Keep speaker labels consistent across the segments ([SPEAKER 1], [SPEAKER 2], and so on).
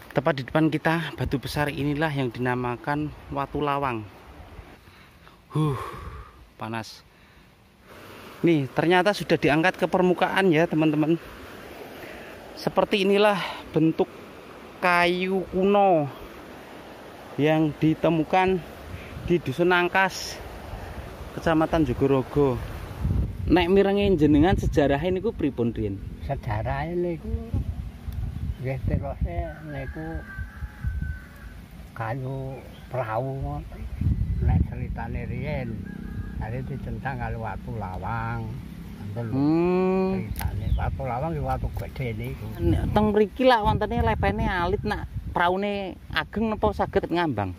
[SPEAKER 1] Tepat di depan kita batu besar inilah yang dinamakan Watu Lawang. Panas. Nih, ternyata sudah diangkat ke permukaan ya, teman-teman. Seperti inilah bentuk kayu kuno yang ditemukan di Dusun Angkas, Kecamatan Jogorogo. Nek mirengi jenengan sejarah ini ku pripun, Rin?
[SPEAKER 2] Sejarah ini ku nggih terose niku kayu perahu ngoten. Nek ceritane riyen hari dicentang karo Watu Lawang. Ceritane Watu Lawang ki watu gedhe niku.
[SPEAKER 1] Teng mriki lak wontene lepene alit nak praune ageng napa saged ngambang?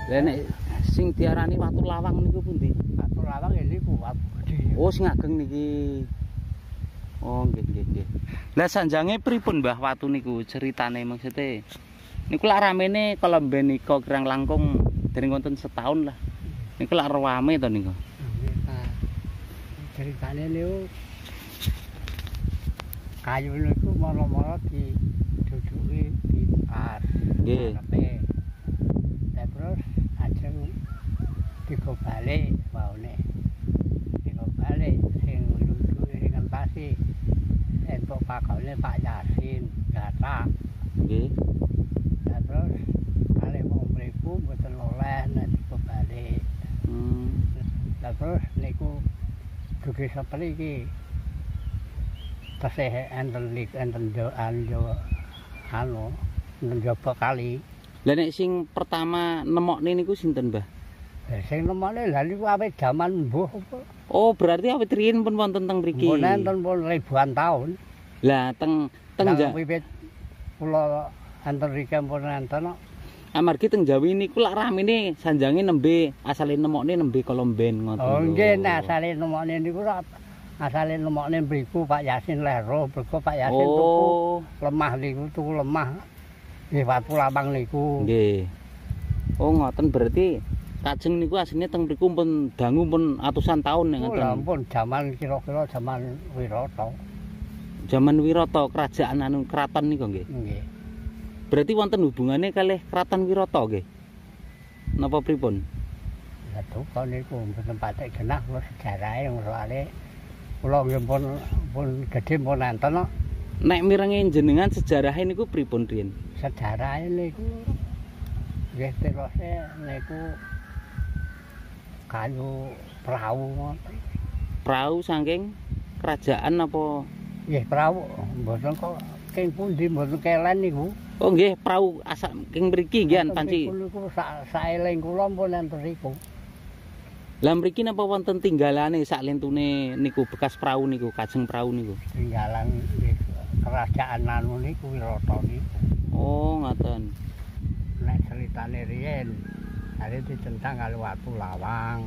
[SPEAKER 1] Lah nek sing diarani Watu Lawang niku pundi?
[SPEAKER 2] Watu Lawang niku watu gedhe.
[SPEAKER 1] Oh, sing ageng niki. Oh, nggih. Lah sanjange pripun Mbah watu niku ceritane maksudnya? Niku lak ramene kalau mben nika kirang langkung dereng wonten setahun lah. Niku lak rame to niku.
[SPEAKER 2] Ceritane niku kayu niku mara-mara diduduki di pas.
[SPEAKER 1] Nggih.
[SPEAKER 2] Terus ajeng digobale waune. Digobale sing duduke sing ngentasi entuk pakone Pak Yasin Gata.
[SPEAKER 1] Nggih.
[SPEAKER 2] Terus kalih wong mriku mboten oleh nek digobale. Terus niku dugi sepriki tasih enten njaba kali.
[SPEAKER 1] Lah nek sing pertama nemokne niku sinten, Mbah?
[SPEAKER 2] Sing nemokne lha niku awit jaman mbuh apa?
[SPEAKER 1] Oh, berarti awit riyen pun wonten teng mriki.
[SPEAKER 2] Pun enten pun ribuan tahun.
[SPEAKER 1] Lah teng
[SPEAKER 2] wiwit kula enten rike pun enten.
[SPEAKER 1] Amargi teng Jawi niku lak ramene sanjange nembe asale nemokne nembe Kolomben ngoten.
[SPEAKER 2] Oh nggih, nek asale nemokne niku asale nemokne mriku Pak Yasin Lero, mergo Pak Yasin tuku lemah niku tuku lemah. Nggih Watu Lawang niku.
[SPEAKER 1] Nggih. Oh ngoten berarti kajeng niku asline teng mriku pun dangu pun atusan taun nek ngoten.
[SPEAKER 2] Oh ampun jaman kira-kira jaman Wirata.
[SPEAKER 1] Jaman Wirata kerajaan anu keraton niku nggih.
[SPEAKER 2] Nggih.
[SPEAKER 1] Berarti wonten hubungane kalih Kraton Wirata nggih. Napa pripun?
[SPEAKER 2] Lah duka niku mboten patek genah kula sejarahe soalé kula nggih pun gedhe pun enten.
[SPEAKER 1] Nek mirengi jenengan sejarah niku pripun, Rin?
[SPEAKER 2] Sejarah niku nggih terose niku kayu perahu ngoten.
[SPEAKER 1] Perahu saking kerajaan apa?
[SPEAKER 2] Nggih perahu mboten kok king pundi mboten kelen niku.
[SPEAKER 1] Oh nggih, perahu asal king mriki nggih panci.
[SPEAKER 2] Niku saeling kula pun enten riku.
[SPEAKER 1] Lah mriki napa wonten tinggalane sak lintune niku bekas perahu niku, kajeng perahu niku?
[SPEAKER 2] Tinggalan kerajaan anu niku Wirata niku.
[SPEAKER 1] Oh, ngoten.
[SPEAKER 2] Nek ceritane riyen hari dicentang karo Watu Lawang.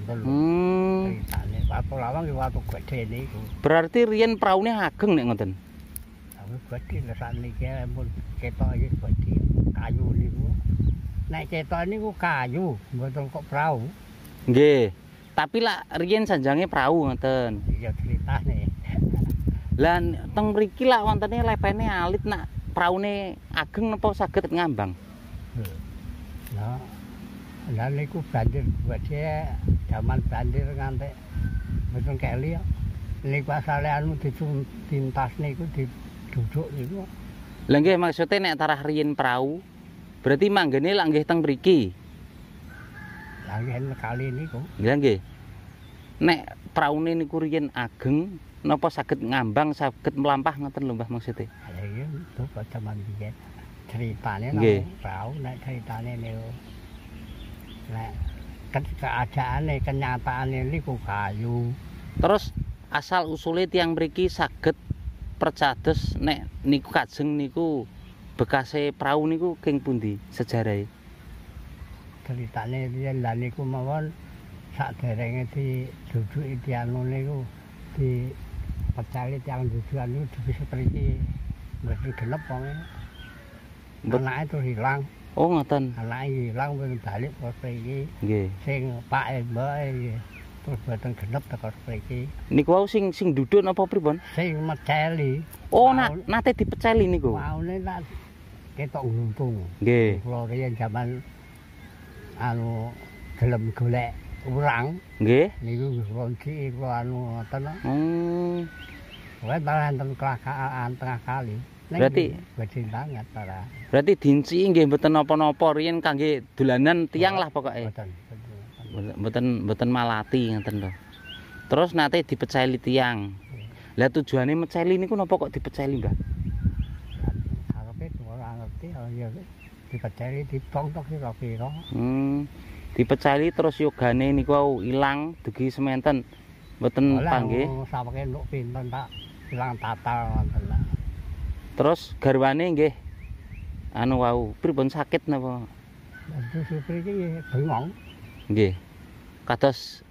[SPEAKER 2] Ceritane Watu Lawang ki watu gedhe niku.
[SPEAKER 1] Berarti riyen praune ageng nek ngoten.
[SPEAKER 2] Tapi gedhe lho sakniki pun ketok iki gedhe kayu niku. Nek ketok niku kayu, mboten kok perahu.
[SPEAKER 1] Nggih. Tapi lak riyen sanjange perahu ngoten.
[SPEAKER 2] Iya ceritane.
[SPEAKER 1] Lah teng mriki lak wontene lepene alit nak praune ageng napa saged ngambang?
[SPEAKER 2] Lah niku banjir gedhe jaman banjir nganti mboten keli. Niku asale anu dituntas niku diduduk niku.
[SPEAKER 1] Lah nggih maksude nek tarah riyen perahu berarti manggene lak nggih teng mriki.
[SPEAKER 2] Lah nggih kali niku.
[SPEAKER 1] Lah nggih. Nek praune niku riyen ageng napa saged ngambang saged melampah ngoten lho Mbah maksude.
[SPEAKER 2] Lah iya itu jaman biyen. Ceritane nang perahu nek ceritane niku. Nek keadaane kenyataane niku kayu.
[SPEAKER 1] Terus asal usule tiyang mriki saged percados nek niku kajeng niku bekase perahu niku keng pundi sejarahe?
[SPEAKER 2] Ceritane riyen lha niku mawon saderenge diduduki dianu niku dipecali tiyang dudukan niku dibis mriki mboten genep wong. Anake terus hilang.
[SPEAKER 1] Oh ngoten.
[SPEAKER 2] Anake hilang wis balik kok mriki.
[SPEAKER 1] Nggih.
[SPEAKER 2] Sing pake mbake terus boten genep teko mriki.
[SPEAKER 1] Niku wau sing duduk napa pripun?
[SPEAKER 2] Sing meceli.
[SPEAKER 1] Oh nate dipeceli niku.
[SPEAKER 2] Waune tak ketok nglumpung.
[SPEAKER 1] Nggih.
[SPEAKER 2] Kula riyen jaman anu gelem golek urang.
[SPEAKER 1] Nggih.
[SPEAKER 2] Niku ronci kula anu ngoten. Wae enten kecelakaan tengah kali.
[SPEAKER 1] Berarti
[SPEAKER 2] bajing banget para.
[SPEAKER 1] Berarti dinci nggih mboten napa-napa riyen kangge dolanan tiang lah pokoke. Mboten malati ngoten lho. Terus nate dipeceli tiang. Lah tujuane meceli niku napa kok dipeceli, Mbah?
[SPEAKER 2] Karepe ora ngerti ya dipeceli dipongtok kira-kira.
[SPEAKER 1] Dipeceli terus yogane niku wau ilang dugi sementen. Mboten panggih.
[SPEAKER 2] Saweke nduk pinten tak ilang tatal ngoten lah.
[SPEAKER 1] Terus garwane nggih anu wau pripun sakit napa?
[SPEAKER 2] Terus mriki bengong.
[SPEAKER 1] Nggih. Kados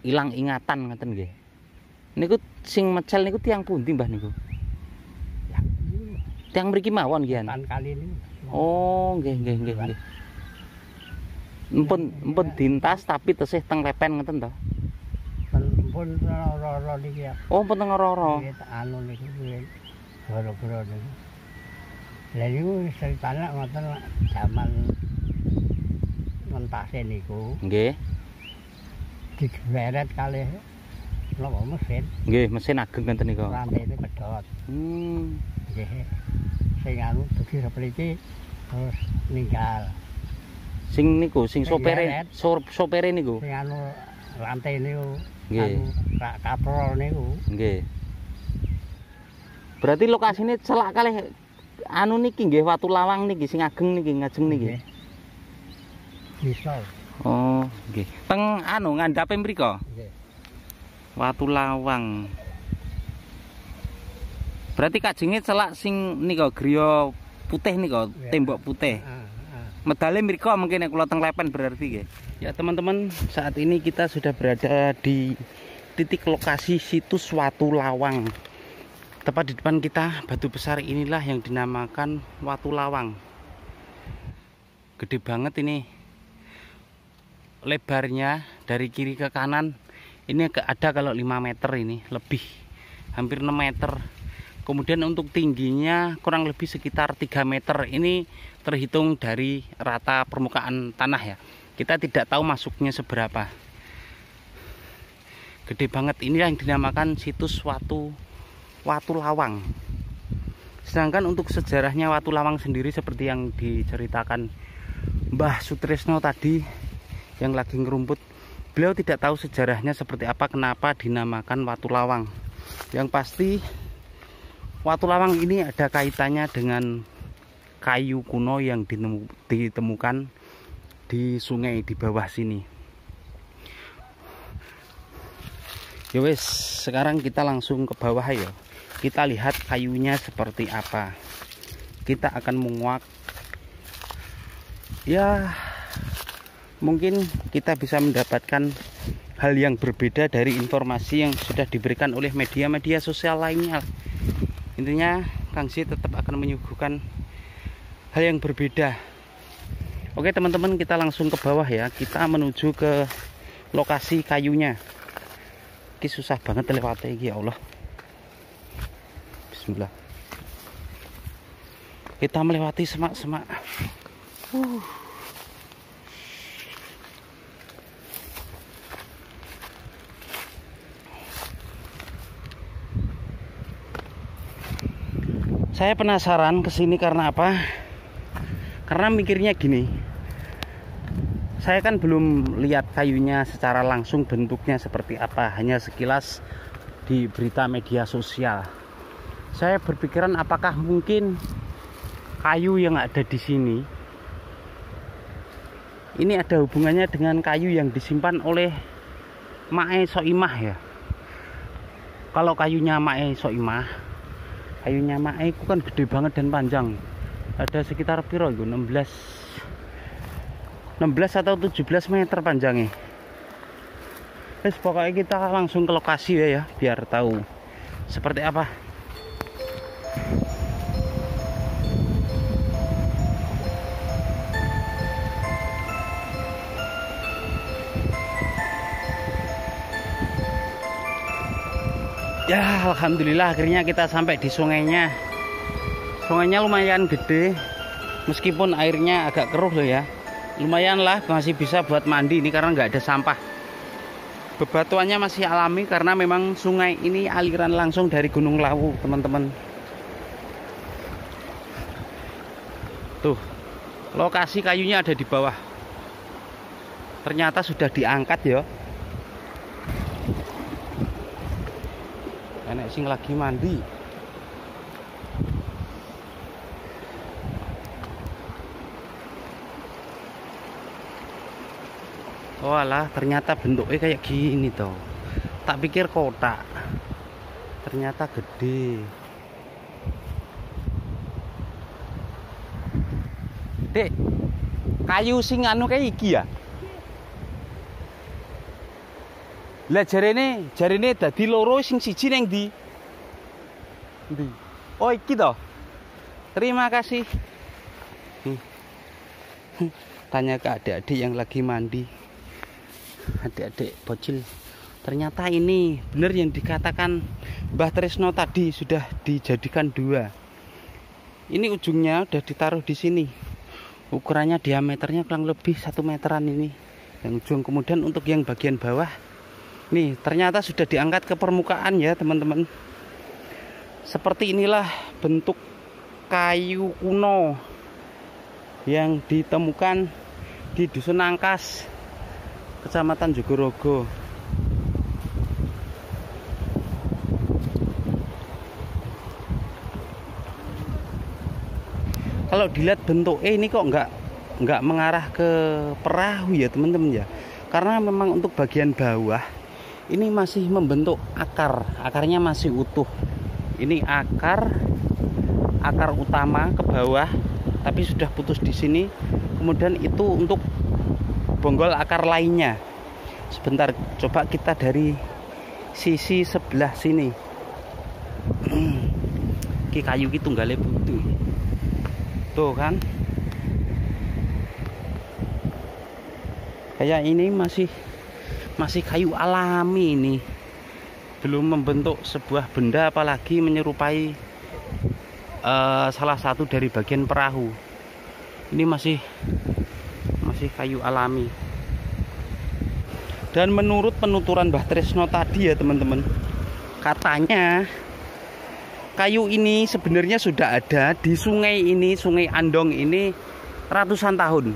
[SPEAKER 1] ilang ingatan ngoten nggih. Niku sing mecel niku tiang pundi Mbah niku? Tiang mriki mawon nggih.
[SPEAKER 2] Pan kali ini.
[SPEAKER 1] Oh, nggih. Empun dintas tapi tesih teng lepen ngoten to?
[SPEAKER 2] Pun ora niki ya.
[SPEAKER 1] Oh, pun teng ora.
[SPEAKER 2] Anu niku gara-gara niku. Lah niku ceritane ngoten jaman mentase niku.
[SPEAKER 1] Nggih.
[SPEAKER 2] Digeret kalih napa mesin.
[SPEAKER 1] Nggih, mesin ageng ngoten niku.
[SPEAKER 2] Rantene pedhot. Nggih. Sing anu dugi sepriki terus ninggal.
[SPEAKER 1] Sing niku sing sopere niku.
[SPEAKER 2] Sing anu rantai niku.
[SPEAKER 1] Nggih.
[SPEAKER 2] Kaprol niku.
[SPEAKER 1] Nggih. Berarti lokasine celak kalih anu niki nggih watu lawang niki sing ageng niki ngajeng niki.
[SPEAKER 2] Bisa.
[SPEAKER 1] Oh, nggih. Teng anu ngandhape mriko.
[SPEAKER 2] Nggih.
[SPEAKER 1] Watu lawang. Berarti kajenge celak sing nika griya putih nika, tembok putih. Medale mriko mungkin kula teng lepen berarti nggih. Ya teman-teman, saat ini kita sudah berada di titik lokasi situs Watu Lawang. Tepat di depan kita batu besar inilah yang dinamakan Watu Lawang. Gede banget ini. Lebarnya dari kiri ke kanan ini ada kalau 5 meter ini lebih. Hampir 6 meter. Kemudian untuk tingginya kurang lebih sekitar 3 meter. Ini terhitung dari rata permukaan tanah ya. Kita tidak tahu masuknya seberapa. Gede banget. Ini yang dinamakan situs Watu Lawang. Sedangkan untuk sejarahnya Watu Lawang sendiri seperti yang diceritakan Mbah Sutrisno tadi yang lagi ngerumput, beliau tidak tahu sejarahnya seperti apa, kenapa dinamakan Watu Lawang. Yang pasti Watu Lawang ini ada kaitannya dengan kayu kuno yang ditemukan di sungai di bawah sini. Ya wes, sekarang kita langsung ke bawah ya. Kita lihat kayunya seperti apa. Kita akan menguak. Ya, mungkin kita bisa mendapatkan hal yang berbeda dari informasi yang sudah diberikan oleh media-media sosial lainnya. Intinya Kang Si tetap akan menyuguhkan hal yang berbeda. Oke teman-teman, kita langsung ke bawah ya. Kita menuju ke lokasi kayunya. Ini susah banget lewatnya, ya Allah. Bismillah. Kita melewati semak-semak. Saya penasaran kesini karena apa? Karena mikirnya gini, saya kan belum lihat kayunya secara langsung bentuknya seperti apa, hanya sekilas di berita media sosial. Saya berpikiran apakah mungkin kayu yang ada di sini ini ada hubungannya dengan kayu yang disimpan oleh Mae Soimah ya. Kalau kayunya Mae Soimah, kayunya Mae itu kan gede banget dan panjang. Ada sekitar piro itu 16 atau 17 meter panjangnya. Terus pokoknya kita langsung ke lokasi ya, biar tahu seperti apa. Ya, alhamdulillah akhirnya kita sampai di sungainya. Sungainya lumayan gede, meskipun airnya agak keruh loh ya. Lumayan lah, masih bisa buat mandi ini karena nggak ada sampah. Bebatuannya masih alami karena memang sungai ini aliran langsung dari Gunung Lawu, teman-teman. Tuh, lokasi kayunya ada di bawah. Ternyata sudah diangkat ya. Enek sing lagi mandi. Oh alah, ternyata bentuknya kayak gini toh. Tak pikir kotak, ternyata gede. Dek, kayu sing anu kayak iki ya. Lah jarene dadi loro sing siji neng ndi? Ndi? Oh iki toh. Terima kasih. Tanya ke adik-adik yang lagi mandi. Adik-adik bocil. Ternyata ini benar yang dikatakan Mbah Tresno tadi, sudah dijadikan dua. Ini ujungnya udah ditaruh di sini. Ukurannya diameternya kurang lebih 1 meteran ini. Yang ujung, kemudian untuk yang bagian bawah nih ternyata sudah diangkat ke permukaan ya teman-teman. Seperti inilah bentuk kayu kuno yang ditemukan di Dusun Angkas, Kecamatan Jogorogo. Kalau dilihat bentuknya ini kok nggak mengarah ke perahu ya teman-teman ya. Karena memang untuk bagian bawah ini masih membentuk akar, akarnya masih utuh. Ini akar utama ke bawah, tapi sudah putus di sini. Kemudian itu untuk bonggol akar lainnya. Sebentar, coba kita dari sisi sebelah sini. Ki kayu ki tunggale butuh. Tuh kan? Kayak ini masih kayu alami ini, belum membentuk sebuah benda apalagi menyerupai salah satu dari bagian perahu. Ini masih kayu alami. Dan menurut penuturan Mbah Tresno tadi ya teman-teman, katanya kayu ini sebenarnya sudah ada di sungai ini, Sungai Andong ini ratusan tahun.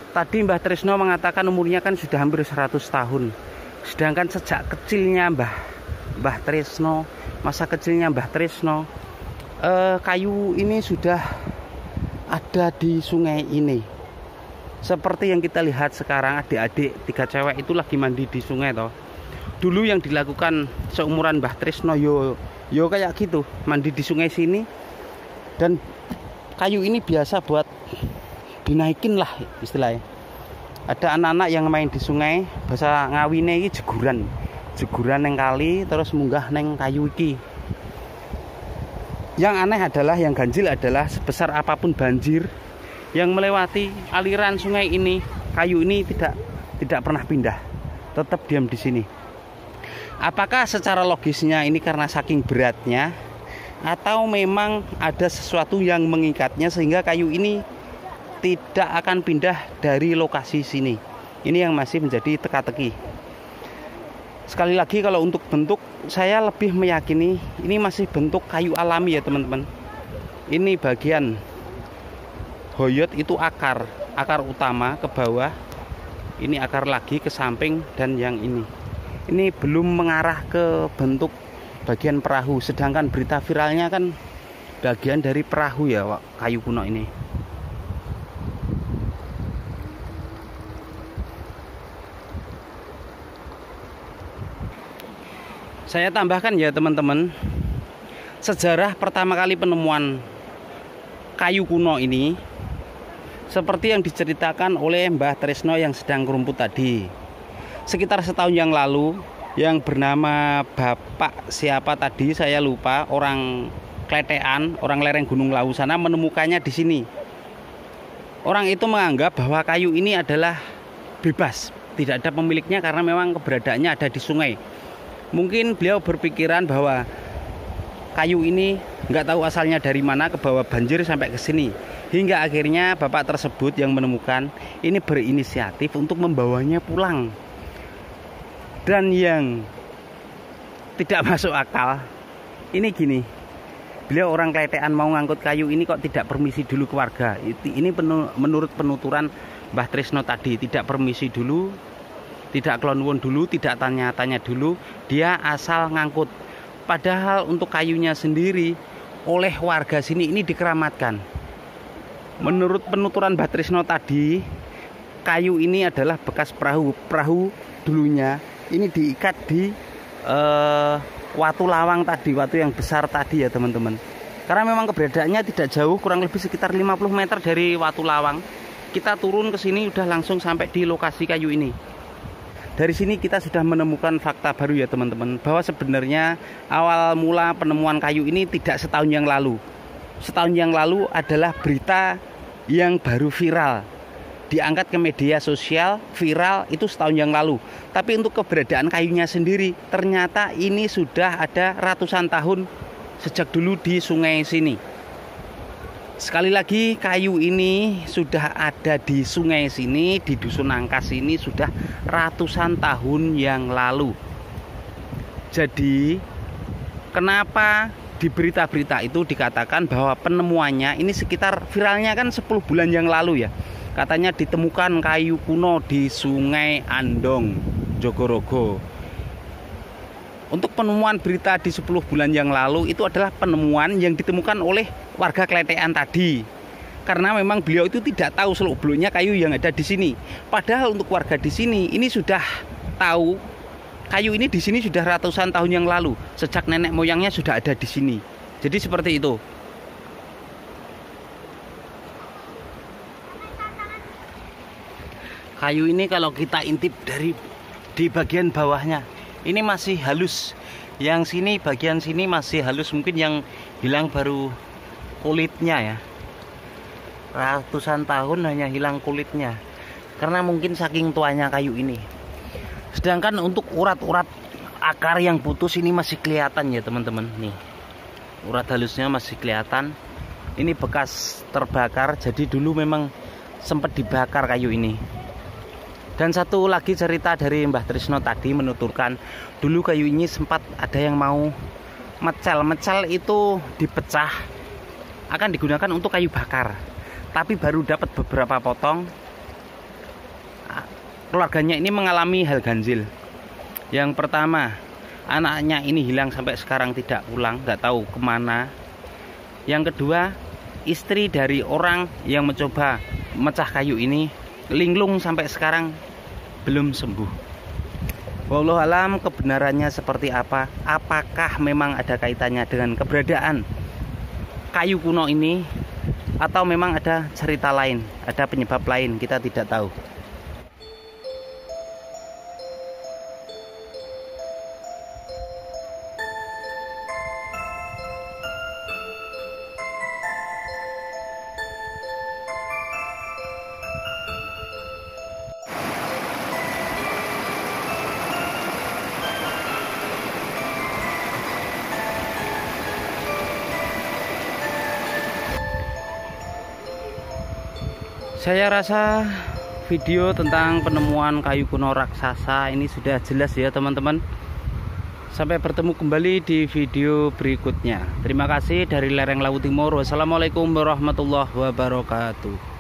[SPEAKER 1] Tadi Mbah Tresno mengatakan umurnya kan sudah hampir 100 tahun. Sedangkan sejak kecilnya Mbah Tresno, masa kecilnya Mbah Tresno, kayu ini sudah ada di sungai ini. Seperti yang kita lihat sekarang, adik-adik 3 cewek itu lagi mandi di sungai toh. Dulu yang dilakukan seumuran Mbah Tresno yo kayak gitu, mandi di sungai sini. Dan kayu ini biasa buat dinaikin lah istilahnya. Ada anak-anak yang main di sungai, bahasa ngawine iki jeguran neng kali terus munggah neng kayu iki. Yang aneh adalah, yang ganjil adalah sebesar apapun banjir yang melewati aliran sungai ini, kayu ini tidak pernah pindah, tetap diam di sini. Apakah secara logisnya ini karena saking beratnya, atau memang ada sesuatu yang mengikatnya sehingga kayu ini tidak akan pindah dari lokasi sini? Ini yang masih menjadi teka-teki. Sekali lagi, kalau untuk bentuk, saya lebih meyakini ini masih bentuk kayu alami ya teman-teman. Ini bagian hoyot itu akar utama ke bawah, ini akar lagi ke samping, dan yang ini belum mengarah ke bentuk bagian perahu. Sedangkan berita viralnya kan bagian dari perahu ya, kayu kuno ini. Saya tambahkan ya teman-teman, sejarah pertama kali penemuan kayu kuno ini seperti yang diceritakan oleh Mbah Tresno yang sedang kerumput tadi. Sekitar setahun yang lalu, yang bernama Bapak siapa tadi saya lupa, orang Kletean, orang lereng Gunung Lawu sana menemukannya di sini. Orang itu menganggap bahwa kayu ini adalah bebas, tidak ada pemiliknya karena memang keberadaannya ada di sungai. Mungkin beliau berpikiran bahwa kayu ini nggak tahu asalnya dari mana, ke bawah banjir sampai ke sini. Hingga akhirnya bapak tersebut yang menemukan ini berinisiatif untuk membawanya pulang. Dan yang tidak masuk akal, ini gini, beliau orang Kletean mau ngangkut kayu ini kok tidak permisi dulu ke warga. Ini menurut penuturan Mbah Tresno tadi, tidak permisi dulu, tidak kelonwon dulu, tidak tanya-tanya dulu, dia asal ngangkut. Padahal untuk kayunya sendiri oleh warga sini ini dikeramatkan. Menurut penuturan Mbah Tresno tadi, kayu ini adalah bekas perahu dulunya. Ini diikat di watu lawang tadi, watu yang besar tadi ya teman-teman. Karena memang keberadaannya tidak jauh, kurang lebih sekitar 50 meter dari watu lawang. Kita turun ke sini udah langsung sampai di lokasi kayu ini. Dari sini kita sudah menemukan fakta baru ya teman-teman, bahwa sebenarnya awal mula penemuan kayu ini tidak setahun yang lalu. Setahun yang lalu adalah berita yang baru viral, diangkat ke media sosial, viral itu setahun yang lalu. Tapi untuk keberadaan kayunya sendiri, ternyata ini sudah ada ratusan tahun sejak dulu di sungai sini. Sekali lagi, kayu ini sudah ada di sungai sini, di Dusun Angkas ini sudah ratusan tahun yang lalu. Jadi kenapa di berita-berita itu dikatakan bahwa penemuannya ini sekitar viralnya kan 10 bulan yang lalu ya. Katanya ditemukan kayu kuno di Sungai Andong, Jogorogo. Untuk penemuan berita di 10 bulan yang lalu itu adalah penemuan yang ditemukan oleh warga Kletean tadi. Karena memang beliau itu tidak tahu seluk-beluknya kayu yang ada di sini. Padahal untuk warga di sini ini sudah tahu kayu ini di sini sudah ratusan tahun yang lalu. Sejak nenek moyangnya sudah ada di sini. Jadi seperti itu. Kayu ini kalau kita intip dari di bagian bawahnya, ini masih halus. Yang sini, bagian sini masih halus. Mungkin yang hilang baru kulitnya ya. Ratusan tahun hanya hilang kulitnya. Karena mungkin saking tuanya kayu ini. Sedangkan untuk urat-urat akar yang putus ini masih kelihatan ya teman-teman. Nih, urat halusnya masih kelihatan. Ini bekas terbakar. Jadi dulu memang sempat dibakar kayu ini. Dan satu lagi cerita dari Mbah Tresno tadi menuturkan, dulu kayu ini sempat ada yang mau mecel. Mecel itu dipecah, akan digunakan untuk kayu bakar. Tapi baru dapat beberapa potong. Keluarganya ini mengalami hal ganjil. Yang pertama, anaknya ini hilang sampai sekarang tidak pulang, nggak tahu kemana. Yang kedua, istri dari orang yang mencoba mecah kayu ini linglung sampai sekarang belum sembuh. Wallahu alam kebenarannya seperti apa? Apakah memang ada kaitannya dengan keberadaan kayu kuno ini, atau memang ada cerita lain, ada penyebab lain, kita tidak tahu. Saya rasa video tentang penemuan kayu kuno raksasa ini sudah jelas ya teman-teman. Sampai bertemu kembali di video berikutnya. Terima kasih dari lereng Lawu Timur. Wassalamualaikum warahmatullahi wabarakatuh.